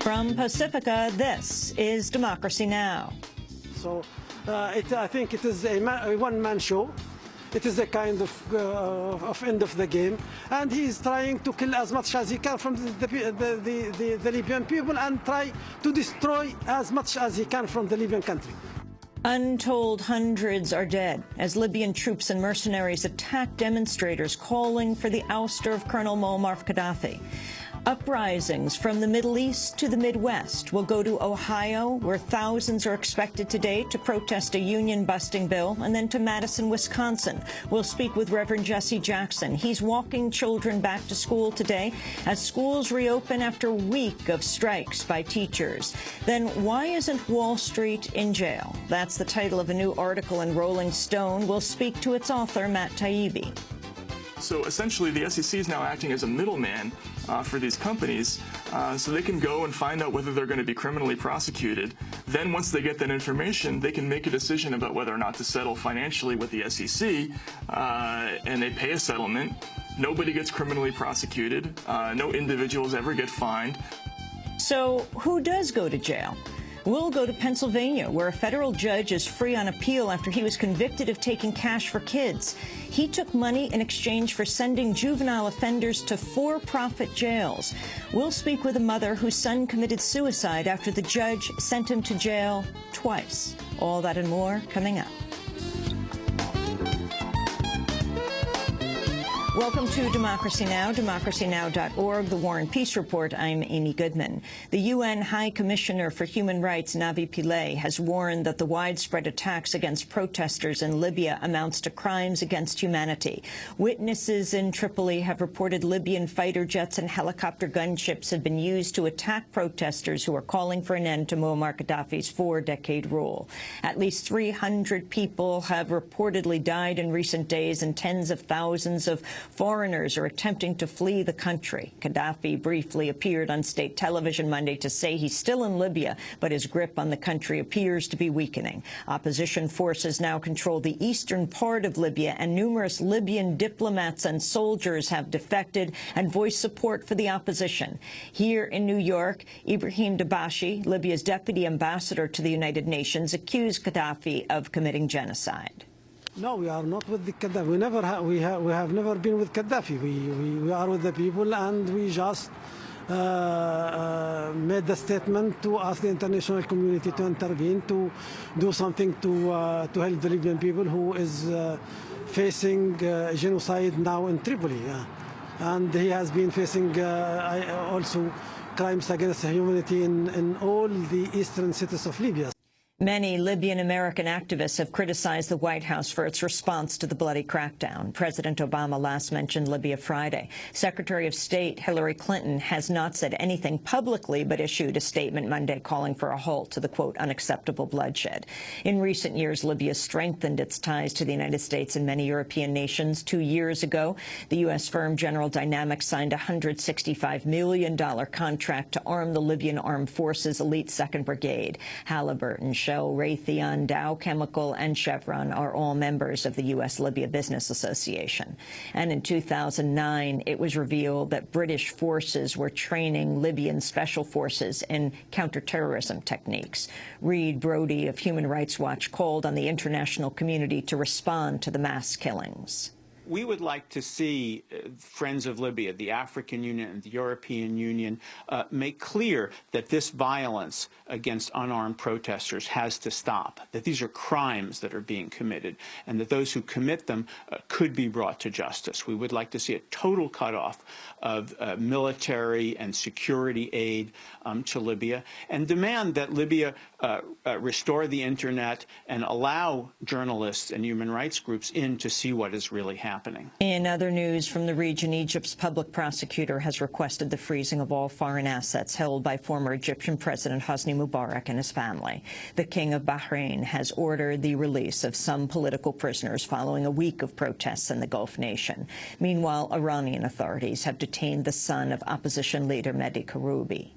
From Pacifica, this is Democracy Now! So I think it is a one-man show. It is a kind of end of the game, and he is trying to kill as much as he can from the Libyan people and try to destroy as much as he can from the Libyan country. Untold hundreds are dead as Libyan troops and mercenaries attack demonstrators calling for the ouster of Colonel Muammar Gaddafi. Uprisings from the Middle East to the Midwest will go to Ohio, where thousands are expected today to protest a union-busting bill, and then to Madison, Wisconsin. We'll speak with Reverend Jesse Jackson. He's walking children back to school today as schools reopen after a week of strikes by teachers. Then why isn't Wall Street in jail? That's the title of a new article in Rolling Stone. We'll speak to its author, Matt Taibbi. So essentially, the SEC is now acting as a middleman for these companies, so they can go and find out whether they're going to be criminally prosecuted. Then once they get that information, they can make a decision about whether or not to settle financially with the SEC, and they pay a settlement. Nobody gets criminally prosecuted. No individuals ever get fined. So who does go to jail? We'll go to Pennsylvania, where a federal judge is free on appeal after he was convicted of taking cash for kids. He took money in exchange for sending juvenile offenders to for-profit jails. We'll speak with a mother whose son committed suicide after the judge sent him to jail twice. All that and more coming up. Welcome to Democracy Now!, democracynow.org, The War and Peace Report. I'm Amy Goodman. The UN High Commissioner for Human Rights, Navi Pillay, has warned that the widespread attacks against protesters in Libya amounts to crimes against humanity. Witnesses in Tripoli have reported Libyan fighter jets and helicopter gunships have been used to attack protesters who are calling for an end to Muammar Gaddafi's four-decade rule. At least 300 people have reportedly died in recent days, and tens of thousands of foreigners are attempting to flee the country. Gaddafi briefly appeared on state television Monday to say he's still in Libya, but his grip on the country appears to be weakening. Opposition forces now control the eastern part of Libya, and numerous Libyan diplomats and soldiers have defected and voiced support for the opposition. Here in New York, Ibrahim Dabashi, Libya's deputy ambassador to the United Nations, accused Gaddafi of committing genocide. No, we are not with the Gaddafi. We have never been with Gaddafi. We are with the people, and we just made the statement to ask the international community to intervene, to do something to help the Libyan people who is facing genocide now in Tripoli. And he has been facing also crimes against humanity in all the eastern cities of Libya. Many Libyan-American activists have criticized the White House for its response to the bloody crackdown. President Obama last mentioned Libya Friday. Secretary of State Hillary Clinton has not said anything publicly, but issued a statement Monday calling for a halt to the, quote, unacceptable bloodshed. In recent years, Libya strengthened its ties to the United States and many European nations. 2 years ago, the U.S. firm General Dynamics signed a $165 million contract to arm the Libyan Armed Forces Elite 2nd Brigade. Halliburton, Shell, Raytheon, Dow Chemical, and Chevron are all members of the U.S.-Libya Business Association. And in 2009, it was revealed that British forces were training Libyan special forces in counterterrorism techniques. Reed Brody of Human Rights Watch called on the international community to respond to the mass killings. We would like to see Friends of Libya, the African Union and the European Union make clear that this violence against unarmed protesters has to stop, that these are crimes that are being committed, and that those who commit them could be brought to justice. We would like to see a total cutoff of military and security aid to Libya, and demand that Libya restore the Internet and allow journalists and human rights groups in to see what is really happening. In other news from the region, Egypt's public prosecutor has requested the freezing of all foreign assets held by former Egyptian President Hosni Mubarak and his family. The King of Bahrain has ordered the release of some political prisoners following a week of protests in the Gulf nation. Meanwhile, Iranian authorities have detained the son of opposition leader Mehdi Karoubi.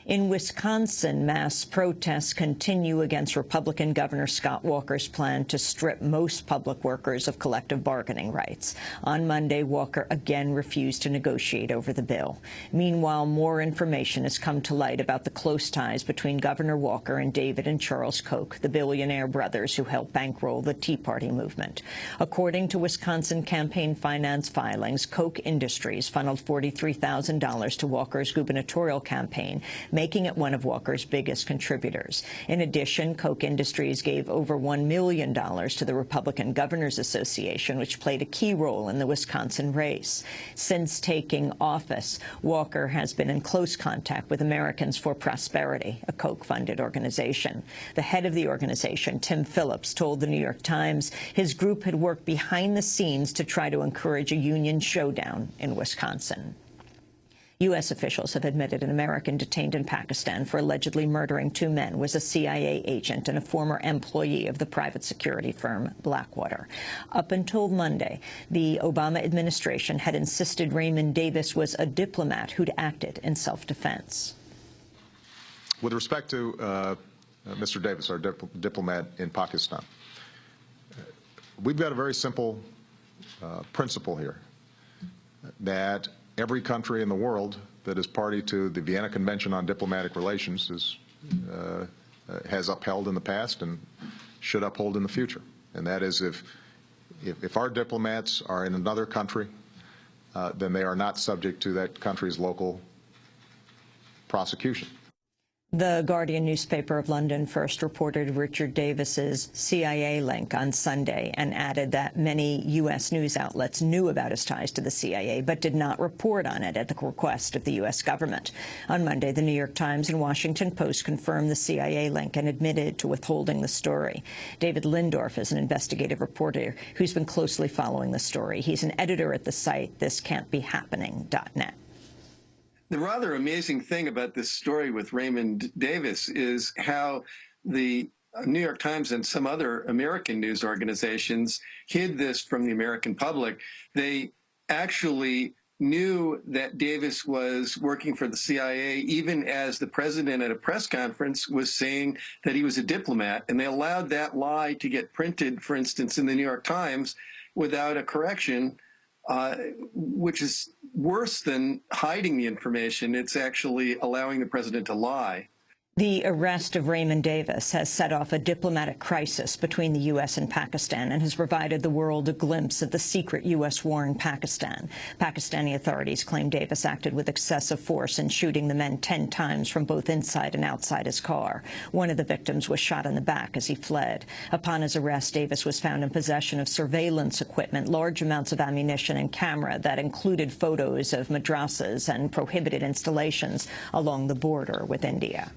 In Wisconsin, mass protests continue against Republican Governor Scott Walker's plan to strip most public workers of collective bargaining rights. On Monday, Walker again refused to negotiate over the bill. Meanwhile, more information has come to light about the close ties between Governor Walker and David and Charles Koch, the billionaire brothers who helped bankroll the Tea Party movement. According to Wisconsin campaign finance filings, Koch Industries funneled $43,000 to Walker's gubernatorial campaign, making it one of Walker's biggest contributors. In addition, Koch Industries gave over $1 million to the Republican Governors Association, which played a key role in the Wisconsin race. Since taking office, Walker has been in close contact with Americans for Prosperity, a Koch-funded organization. The head of the organization, Tim Phillips, told the New York Times his group had worked behind the scenes to try to encourage a union showdown in Wisconsin. U.S. officials have admitted an American detained in Pakistan for allegedly murdering 2 men was a CIA agent and a former employee of the private security firm Blackwater. Up until Monday, the Obama administration had insisted Raymond Davis was a diplomat who'd acted in self-defense. With respect to Mr. Davis, our diplomat in Pakistan, we've got a very simple principle here, that every country in the world that is party to the Vienna Convention on Diplomatic Relations has upheld in the past and should uphold in the future. And that is, if our diplomats are in another country, then they are not subject to that country's local prosecution. The Guardian newspaper of London first reported Richard Davis's CIA link on Sunday and added that many U.S. news outlets knew about his ties to the CIA but did not report on it at the request of the U.S. government. On Monday, the New York Times and Washington Post confirmed the CIA link and admitted to withholding the story. David Lindorf is an investigative reporter who's been closely following the story. He's an editor at the site thiscan'tbehappening.net. The rather amazing thing about this story with Raymond Davis is how the New York Times and some other American news organizations hid this from the American public. They actually knew that Davis was working for the CIA, even as the president at a press conference was saying that he was a diplomat, and they allowed that lie to get printed, for instance, in the New York Times without a correction, which is worse than hiding the information. It's actually allowing the president to lie. The arrest of Raymond Davis has set off a diplomatic crisis between the U.S. and Pakistan and has provided the world a glimpse of the secret U.S. war in Pakistan. Pakistani authorities claim Davis acted with excessive force in shooting the men 10 times from both inside and outside his car. One of the victims was shot in the back as he fled. Upon his arrest, Davis was found in possession of surveillance equipment, large amounts of ammunition and camera that included photos of madrasas and prohibited installations along the border with India.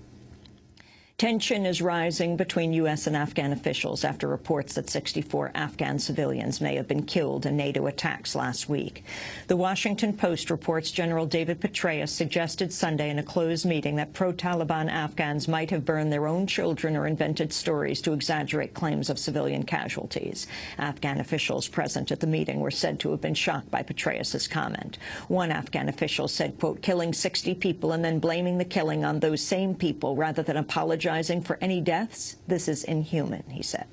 Tension is rising between U.S. and Afghan officials after reports that 64 Afghan civilians may have been killed in NATO attacks last week. The Washington Post reports General David Petraeus suggested Sunday in a closed meeting that pro-Taliban Afghans might have burned their own children or invented stories to exaggerate claims of civilian casualties. Afghan officials present at the meeting were said to have been shocked by Petraeus's comment. One Afghan official said, quote, killing 60 people and then blaming the killing on those same people rather than apologizing for any deaths, this is inhuman, he said.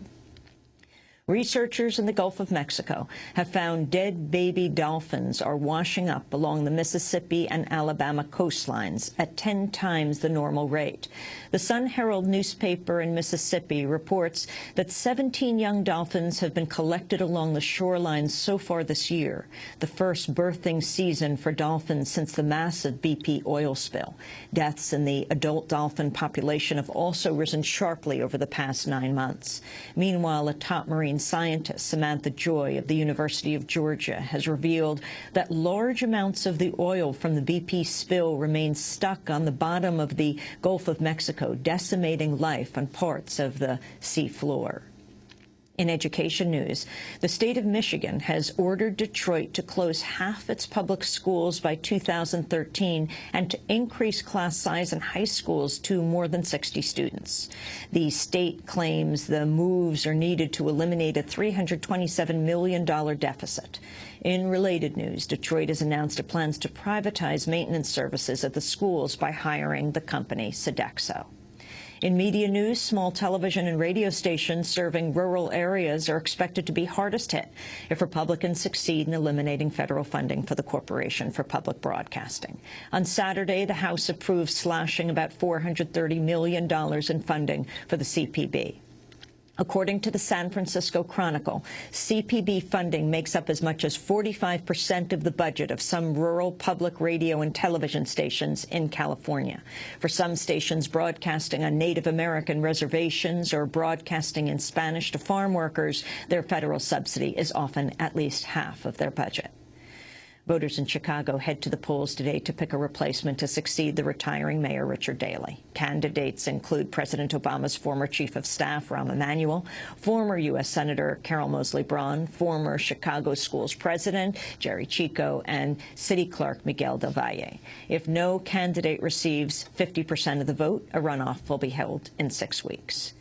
Researchers in the Gulf of Mexico have found dead baby dolphins are washing up along the Mississippi and Alabama coastlines at 10 times the normal rate. The Sun-Herald newspaper in Mississippi reports that 17 young dolphins have been collected along the shoreline so far this year, the first birthing season for dolphins since the massive BP oil spill. Deaths in the adult dolphin population have also risen sharply over the past 9 months. Meanwhile, a top marine scientist, Samantha Joy of the University of Georgia, has revealed that large amounts of the oil from the BP spill remain stuck on the bottom of the Gulf of Mexico, decimating life on parts of the sea floor. In education news, the state of Michigan has ordered Detroit to close half its public schools by 2013 and to increase class size in high schools to more than 60 students. The state claims the moves are needed to eliminate a $327 million deficit. In related news, Detroit has announced it plans to privatize maintenance services at the schools by hiring the company Sodexo. In media news, small television and radio stations serving rural areas are expected to be hardest hit if Republicans succeed in eliminating federal funding for the Corporation for Public Broadcasting. On Saturday, the House approved slashing about $430 million in funding for the CPB. According to the San Francisco Chronicle, CPB funding makes up as much as 45% of the budget of some rural public radio and television stations in California. For some stations broadcasting on Native American reservations or broadcasting in Spanish to farm workers, their federal subsidy is often at least half of their budget. Voters in Chicago head to the polls today to pick a replacement to succeed the retiring Mayor Richard Daley. Candidates include President Obama's former Chief of Staff, Rahm Emanuel, former U.S. Senator Carol Moseley Braun, former Chicago Schools President Jerry Chico, and City Clerk Miguel Del Valle. If no candidate receives 50% of the vote, a runoff will be held in 6 weeks.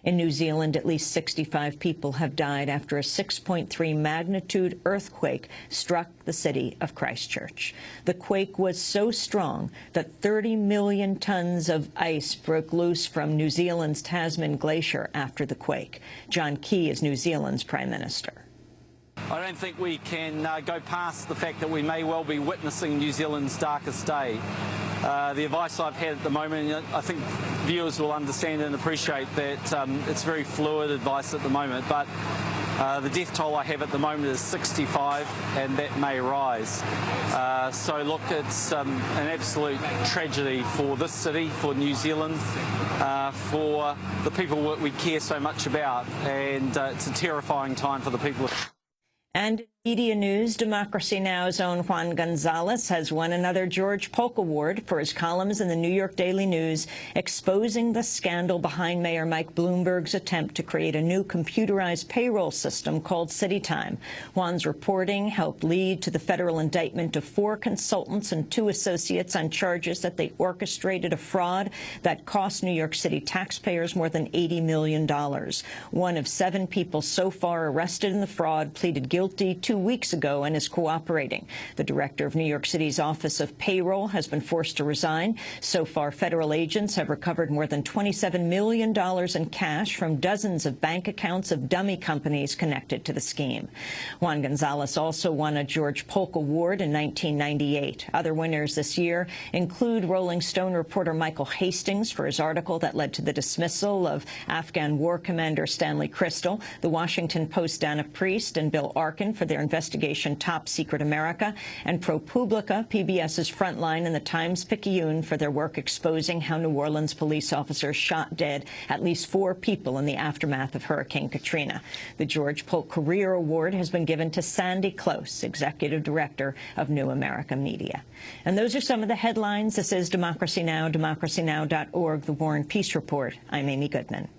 In New Zealand, at least 65 people have died after a 6.3 magnitude earthquake struck the city of Christchurch. The quake was so strong that 30 million tons of ice broke loose from New Zealand's Tasman Glacier after the quake. John Key is New Zealand's Prime Minister. I don't think we can go past the fact that we may well be witnessing New Zealand's darkest day. The advice I've had at the moment, I think viewers will understand and appreciate that it's very fluid advice at the moment, but the death toll I have at the moment is 65, and that may rise. So look, it's an absolute tragedy for this city, for New Zealand, for the people that we care so much about, and it's a terrifying time for the people. And in media news, Democracy Now!'s own Juan Gonzalez has won another George Polk Award for his columns in the New York Daily News, exposing the scandal behind Mayor Mike Bloomberg's attempt to create a new computerized payroll system called CityTime. Juan's reporting helped lead to the federal indictment of 4 consultants and 2 associates on charges that they orchestrated a fraud that cost New York City taxpayers more than $80 million. One of 7 people so far arrested in the fraud pleaded guilty 2 weeks ago and is cooperating. The director of New York City's Office of Payroll has been forced to resign. So far, federal agents have recovered more than $27 million in cash from dozens of bank accounts of dummy companies connected to the scheme. Juan Gonzalez also won a George Polk Award in 1998. Other winners this year include Rolling Stone reporter Michael Hastings for his article that led to the dismissal of Afghan war commander Stanley Crystal, the Washington Post Dana Priest and Bill Arkin for their investigation Top Secret America, and ProPublica, PBS's Frontline, and the Times-Picayune for their work exposing how New Orleans police officers shot dead at least 4 people in the aftermath of Hurricane Katrina. The George Polk Career Award has been given to Sandy Close, executive director of New America Media. And those are some of the headlines. This is Democracy Now!, democracynow.org, The War and Peace Report. I'm Amy Goodman.